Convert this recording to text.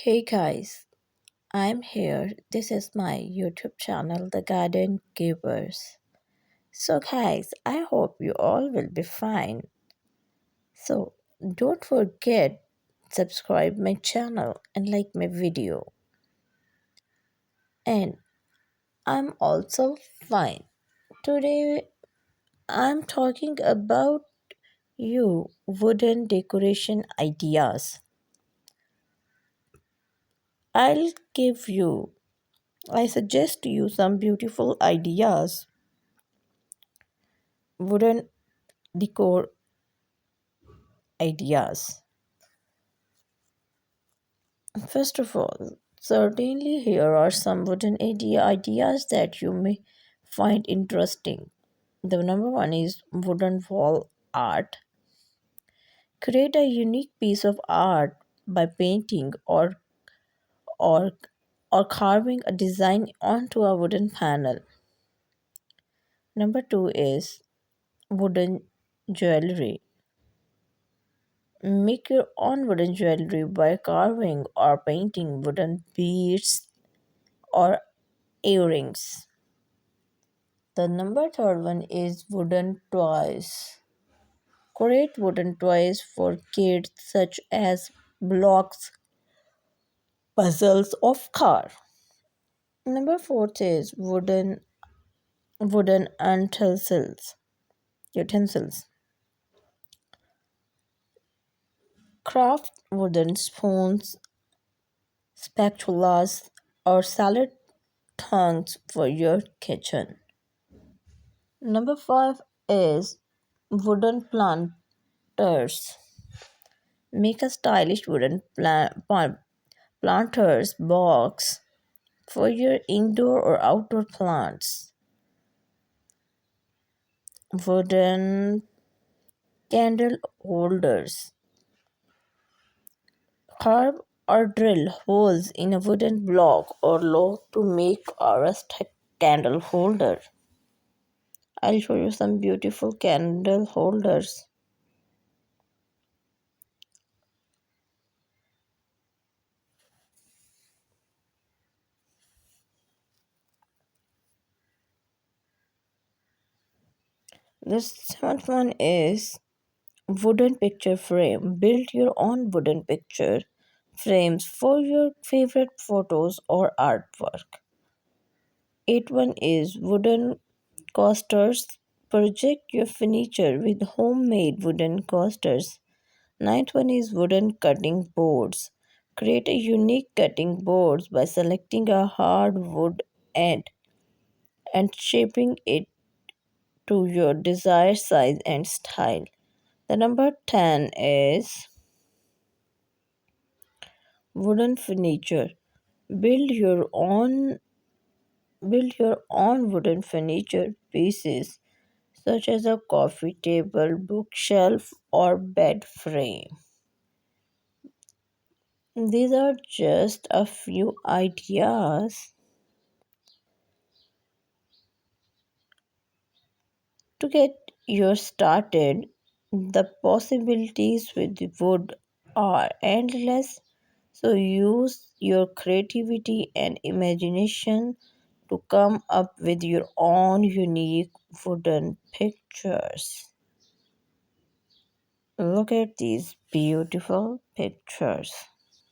Hey guys, I'm here. This is my YouTube channel, The Garden Givers. So, guys, I hope you all will be fine. So, don't forget subscribe my channel and like my video. And I'm also fine. Today, I'm talking about you wooden decoration ideas. I'll give you I suggest you some beautiful ideas wooden decor ideas. First of all, certainly here are some wooden ideas that you may find interesting. The number one is wooden wall art. Create a unique piece of art by painting or or carving a design onto a wooden panel. Number two is wooden jewelry. Make your own wooden jewelry by carving or painting wooden beads or earrings. The number third one is wooden toys. Create wooden toys for kids such as blocks, puzzles of car. Number fourth is wooden utensils. Craft wooden spoons, spatulas, or salad tongs for your kitchen. Number five is wooden planters. Make a stylish wooden planters box for your indoor or outdoor plants. Wooden candle holders. Carve or drill holes in a wooden block or log to make a rustic candle holder. I'll show you some beautiful candle holders. The seventh one is wooden picture frame. Build your own wooden picture frames for your favorite photos or artwork. Eighth one is wooden coasters. Project your furniture with homemade wooden coasters. Ninth one is wooden cutting boards. Create a unique cutting boards by selecting a hard wood and shaping it to your desired size and style. The number 10 is wooden furniture. Build your own build your own wooden furniture pieces such as a coffee table, bookshelf or bed frame. These are just a few ideas to get you started. The possibilities with wood are endless, so use your creativity and imagination to come up with your own unique wooden pictures. Look at these beautiful pictures.